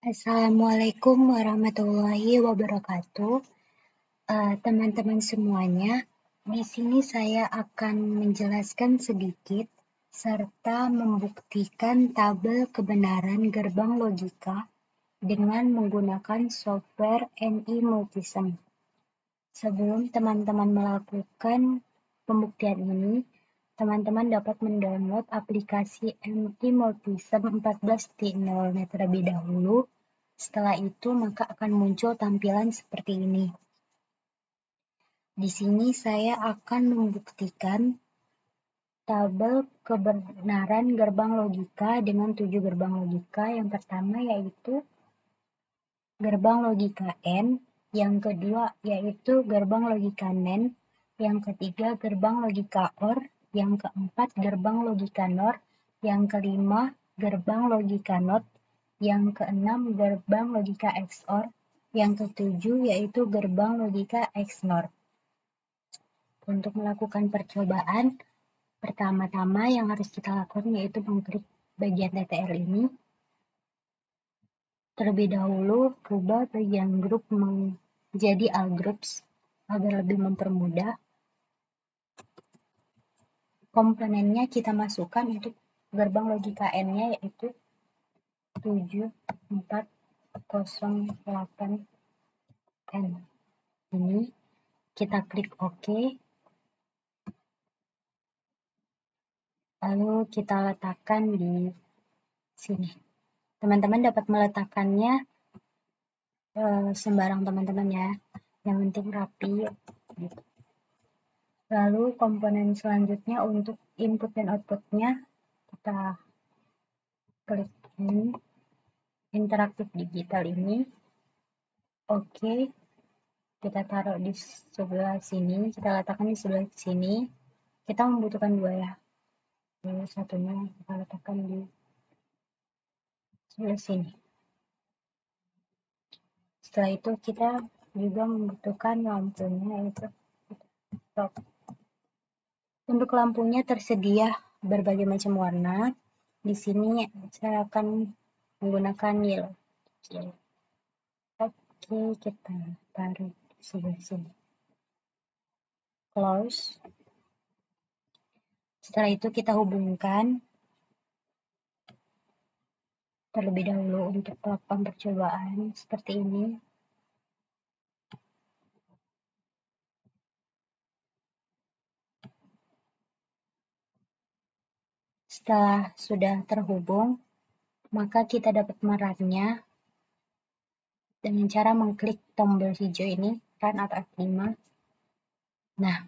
Assalamualaikum warahmatullahi wabarakatuh. Teman-teman semuanya, di sini saya akan menjelaskan sedikit serta membuktikan tabel kebenaran gerbang logika dengan menggunakan software NI Multisym. Sebelum teman-teman melakukan pembuktian ini, teman-teman dapat mendownload aplikasi NI Multisym 14.0 terlebih dahulu. Setelah itu, maka akan muncul tampilan seperti ini. Di sini saya akan membuktikan tabel kebenaran gerbang logika dengan 7 gerbang logika. Yang pertama yaitu gerbang logika N, yang kedua yaitu gerbang logika NAND, yang ketiga gerbang logika OR, yang keempat gerbang logika NOR, yang kelima gerbang logika NOT, yang keenam gerbang logika XOR, yang ketujuh yaitu gerbang logika XNOR. Untuk melakukan percobaan, pertama-tama yang harus kita lakukan yaitu mengklik bagian TTL ini. Terlebih dahulu, rubah bagian grup menjadi all groups agar lebih mempermudah. Komponennya kita masukkan untuk gerbang logika N-nya yaitu 7408N. Ini kita klik OK. Lalu kita letakkan di sini. Teman-teman dapat meletakkannya sembarang teman-teman ya. Yang penting rapi. Gitu. Lalu komponen selanjutnya untuk input dan outputnya kita klik ini, interaktif digital ini. Oke, kita taruh di sebelah sini, kita letakkan di sebelah sini. Kita membutuhkan dua ya. Ini satunya kita letakkan di sebelah sini. Setelah itu kita juga membutuhkan lampunya yaitu stop. Untuk lampunya tersedia berbagai macam warna. Di sini saya akan menggunakan yellow. Oke, kita taruh di sebelah sini. Close. Setelah itu kita hubungkan terlebih dahulu untuk melakukan percobaan seperti ini. Setelah sudah terhubung, maka kita dapat merannya dengan cara mengklik tombol hijau ini, run atau F5. Nah,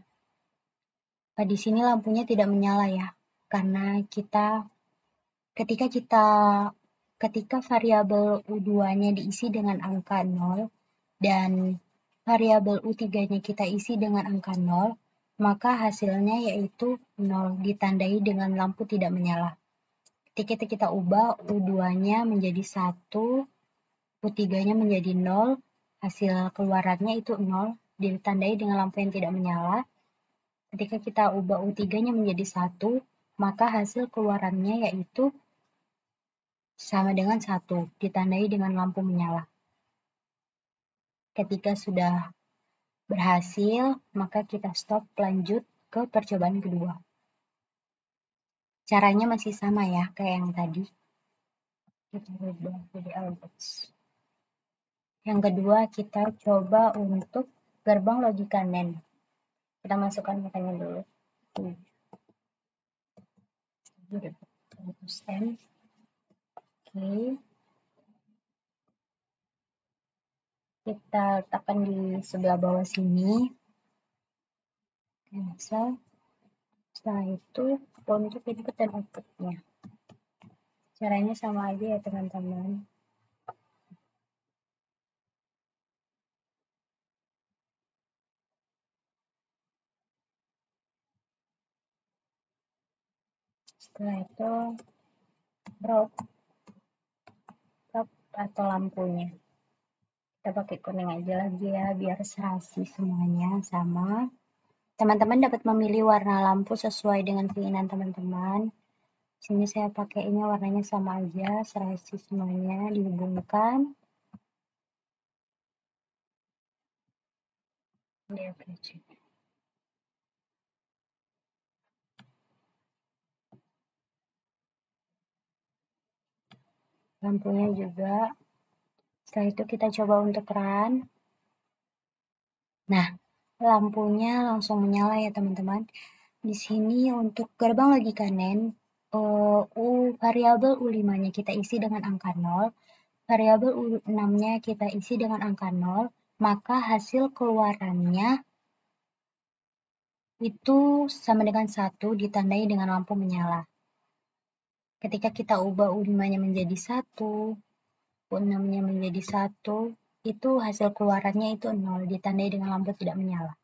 di sini lampunya tidak menyala ya, karena ketika variabel U2-nya diisi dengan angka 0 dan variabel U3-nya kita isi dengan angka 0, maka hasilnya yaitu 0 ditandai dengan lampu tidak menyala. Ketika kita ubah U2-nya menjadi 1, U3-nya menjadi 0, hasil keluarannya itu 0 ditandai dengan lampu yang tidak menyala. Ketika kita ubah U3-nya menjadi 1, maka hasil keluarannya yaitu sama dengan 1, ditandai dengan lampu menyala. Ketika sudah berhasil, maka kita stop lanjut ke percobaan kedua. Caranya masih sama ya, kayak yang tadi. Kita ubah jadi outputs. Yang kedua, kita coba untuk gerbang logika NAND. Kita masukkan angkanya dulu. Oke. Kita letakkan di sebelah bawah sini. Cancel. Setelah itu, untuk input dan outputnya. Caranya sama aja ya teman-teman. Setelah itu, drop atau lampunya. Kita pakai kuning aja lagi ya, biar serasi semuanya sama. Teman-teman dapat memilih warna lampu sesuai dengan keinginan teman-teman. Sini saya pakai ini warnanya sama aja, serasi semuanya dihubungkan. Lihat aja. Lampunya juga. Setelah itu kita coba untuk run. Nah, lampunya langsung menyala ya teman-teman. Di sini untuk gerbang logika NAND, variabel U5-nya kita isi dengan angka 0, variabel U6-nya kita isi dengan angka 0, maka hasil keluarannya itu sama dengan 1 ditandai dengan lampu menyala. Ketika kita ubah U5-nya menjadi 1, U6-nya menjadi 1, itu hasil keluarannya itu 0 ditandai dengan lampu tidak menyala.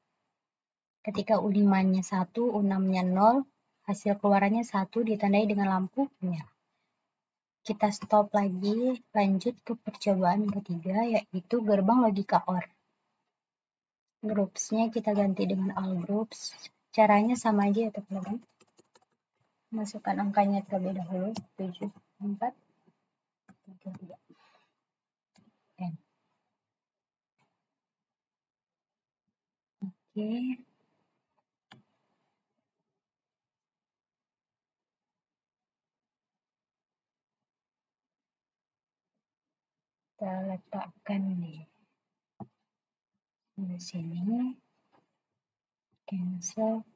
Ketika U5-nya 1, U6-nya 0, hasil keluarannya 1 ditandai dengan lampu menyala. Kita stop lagi, lanjut ke percobaan ketiga, yaitu gerbang logika OR. Groups-nya kita ganti dengan all groups. Caranya sama aja ya teman-teman. Masukkan angkanya terlebih dahulu, 7, 4, 3, 2, N. Oke. Kita letakkan di sini. Cancel.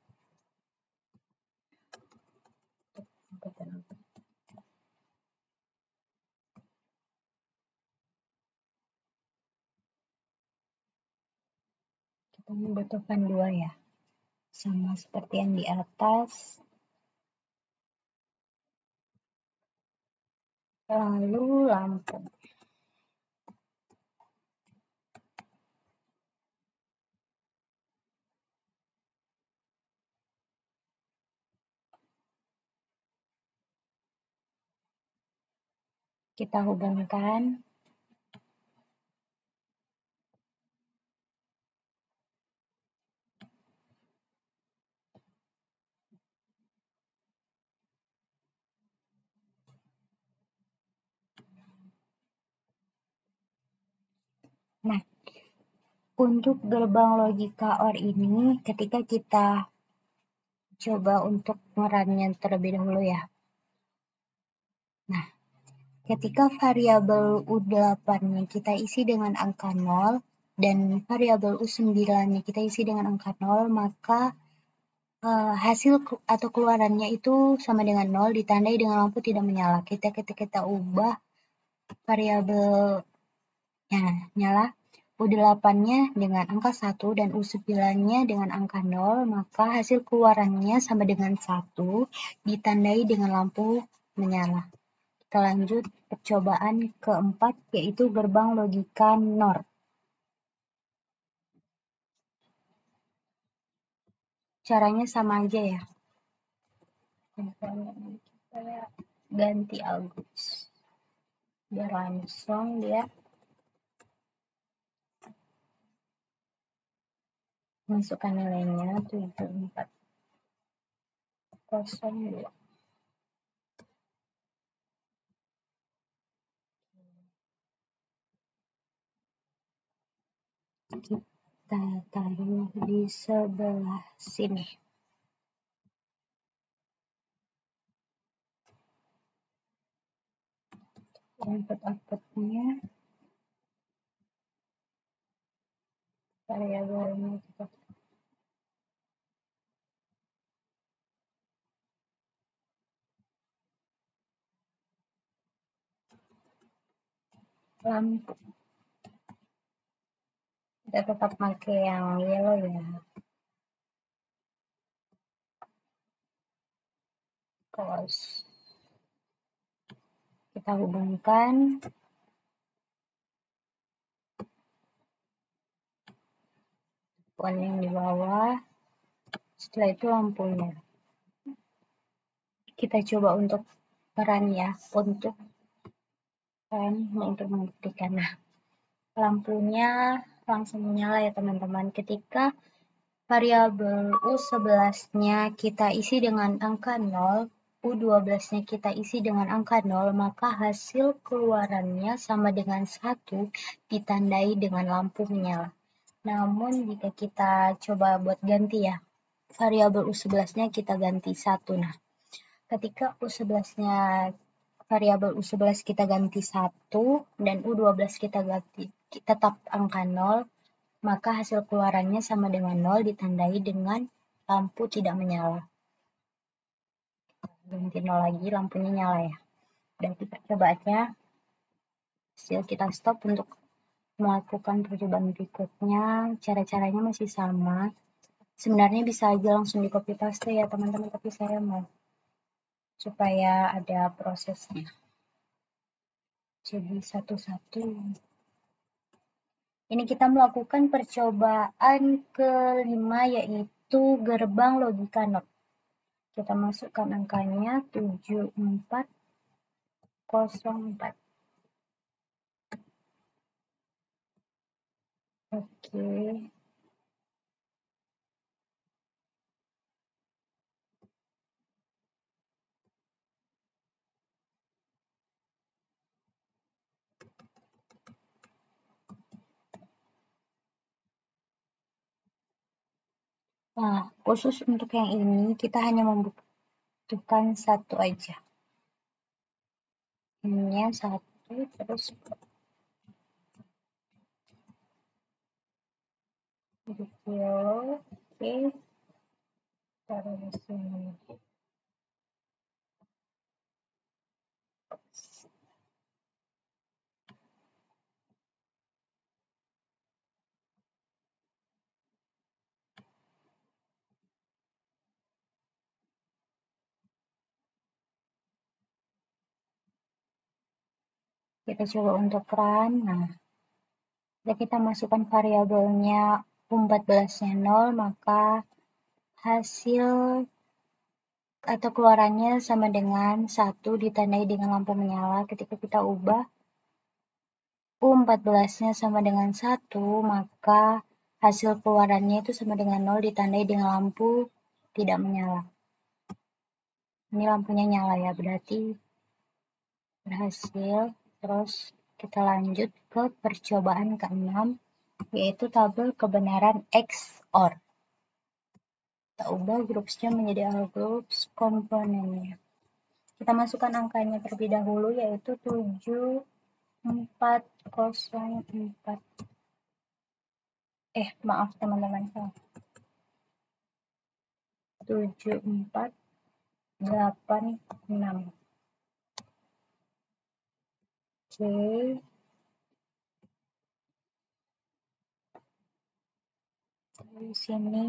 Kita membutuhkan 2 ya. Sama seperti yang di atas. Lalu lampu. Kita hubungkan. Nah, untuk gerbang logika OR ini, ketika kita coba untuk ngerunnya terlebih dahulu ya. Nah, ketika variabel U8-nya kita isi dengan angka 0, dan variabel U9-nya kita isi dengan angka 0, maka hasil atau keluarannya itu sama dengan 0 ditandai dengan lampu tidak menyala. Ketika kita ubah variabelnya nyala, U8-nya dengan angka 1 dan U9-nya dengan angka 0, maka hasil keluarannya sama dengan 1 ditandai dengan lampu menyala. Kita lanjut percobaan keempat, yaitu gerbang logika NOR. Caranya sama aja ya. Kita ganti Agus biar langsung dia masukkan nilainya 7402. Kita taruh di sebelah sini. Input-outputnya variabelnya kita lampu. Kita tetap pakai yang yellow ya. Close. Kita hubungkan. One yang di bawah. Setelah itu lampunya. Kita coba untuk peran ya, untuk membuktikan. Nah, lampunya langsung menyala ya teman-teman. Ketika variabel U11-nya kita isi dengan angka 0, U12-nya kita isi dengan angka 0, maka hasil keluarannya sama dengan 1 ditandai dengan lampu menyala. Namun jika kita coba buat ganti ya, variabel U11-nya kita ganti 1. Nah, ketika U11-nya variabel U11 kita ganti 1 dan U12 kita ganti tetap angka 0, maka hasil keluarannya sama dengan 0 ditandai dengan lampu tidak menyala. Ganti 0 lagi, lampunya nyala ya. Berarti percobaannya hasil kita stop untuk melakukan percobaan berikutnya. Cara-caranya masih sama. Sebenarnya bisa aja langsung di copy paste ya teman-teman, tapi saya mau supaya ada prosesnya. Jadi satu-satu. Ini kita melakukan percobaan kelima, yaitu gerbang logika NOT. Kita masukkan angkanya 7404. Oke. Nah, khusus untuk yang ini kita hanya membutuhkan satu aja. Ininya satu, terus oke, taruh di sini. Kita coba untuk run. Nah, jika kita masukkan variabelnya U14-nya 0, maka hasil atau keluarannya sama dengan 1 ditandai dengan lampu menyala. Ketika kita ubah U14-nya sama dengan 1, maka hasil keluarannya itu sama dengan 0 ditandai dengan lampu tidak menyala. Ini lampunya nyala ya, berarti berhasil. Terus kita lanjut ke percobaan ke-6, yaitu tabel kebenaran XOR. Kita ubah grupsnya menjadi all groups komponennya. Kita masukkan angkanya terlebih dahulu, yaitu 7404. Maaf teman-teman, 7486. Oke. Di sini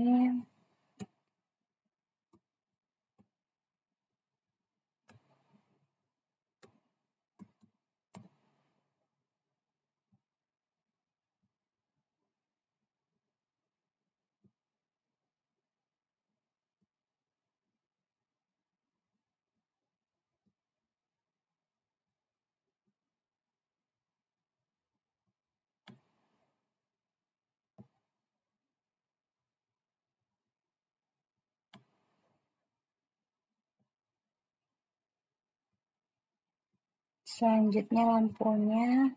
selanjutnya lampunya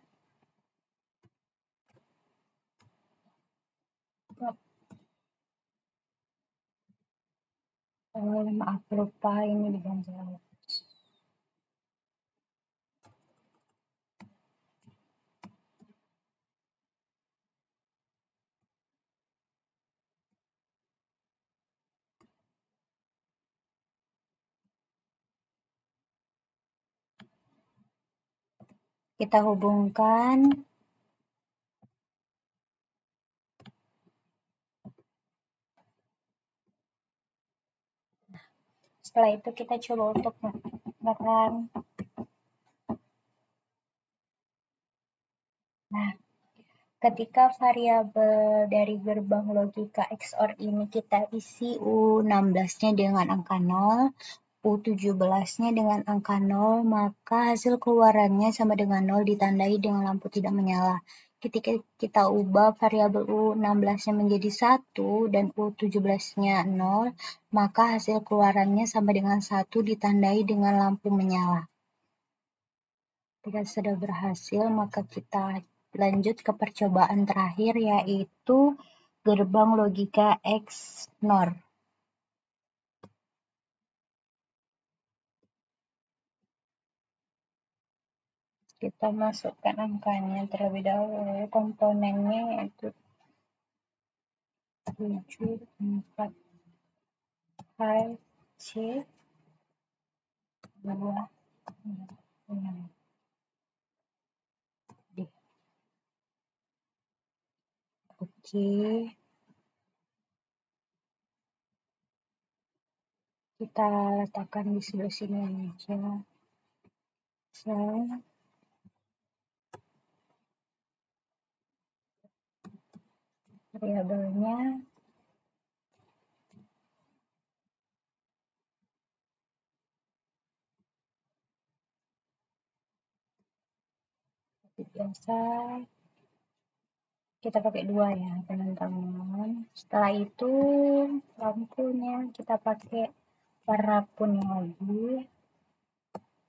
maaf lupa ini diganti. Kita hubungkan setelah itu kita coba untuk nge-run. Nah, ketika variabel dari gerbang logika XOR ini kita isi U16-nya dengan angka 0, U17-nya dengan angka 0, maka hasil keluarannya sama dengan 0 ditandai dengan lampu tidak menyala. ketika kita ubah variabel U16-nya menjadi 1 dan U17-nya 0, maka hasil keluarannya sama dengan 1 ditandai dengan lampu menyala. Jika sudah berhasil, maka kita lanjut ke percobaan terakhir, yaitu gerbang logika XNOR. Kita masukkan angkanya terlebih dahulu, komponennya yaitu 7, 4, H, C, 2, 6, D. Oke, kita letakkan di sebelah sini aja. Variabelnya seperti biasa, kita pakai 2 ya teman-teman. Setelah itu lampunya kita pakai warna kuning lagi.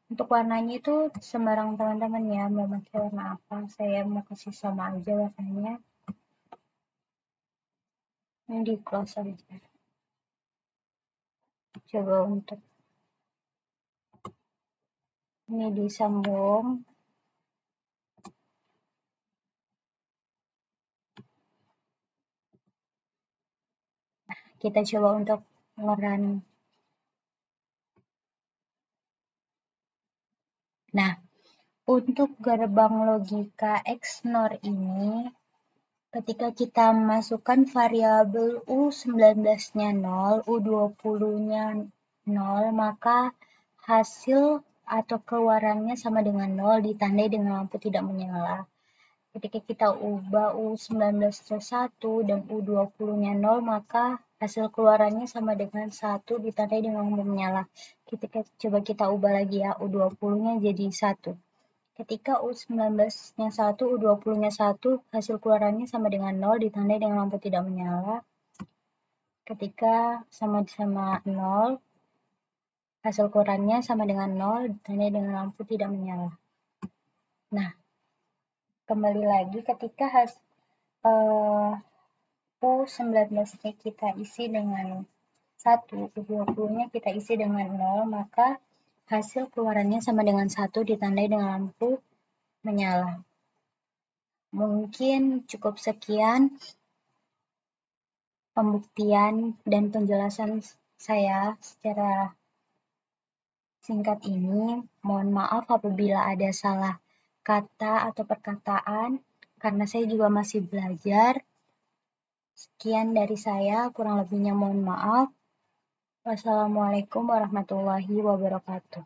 Untuk warnanya itu sembarang teman-teman ya, mau pakai warna apa, saya mau kasih sama aja warnanya. Ini di close aja. Coba untuk ini disambung. Kita coba untuk ngerun. Nah, untuk gerbang logika XNOR ini, ketika kita masukkan variabel U19-nya 0, U20-nya 0, maka hasil atau keluarannya sama dengan 0 ditandai dengan lampu tidak menyala. Ketika kita ubah U19-nya 1 dan U20-nya 0, maka hasil keluarannya sama dengan 1 ditandai dengan lampu menyala. Coba kita ubah lagi ya, U20-nya jadi 1. Ketika U19-nya 1, U20-nya 1, hasil keluarannya sama dengan 0 ditandai dengan lampu tidak menyala. Ketika sama-sama 0, hasil keluarannya sama dengan 0 ditandai dengan lampu tidak menyala. Nah, kembali lagi ketika U19-nya kita isi dengan 1, U20-nya kita isi dengan 0, maka hasil keluarannya sama dengan 1 ditandai dengan lampu menyala. Mungkin cukup sekian pembuktian dan penjelasan saya secara singkat ini. Mohon maaf apabila ada salah kata atau perkataan, karena saya juga masih belajar. Sekian dari saya, kurang lebihnya mohon maaf. Wassalamualaikum warahmatullahi wabarakatuh.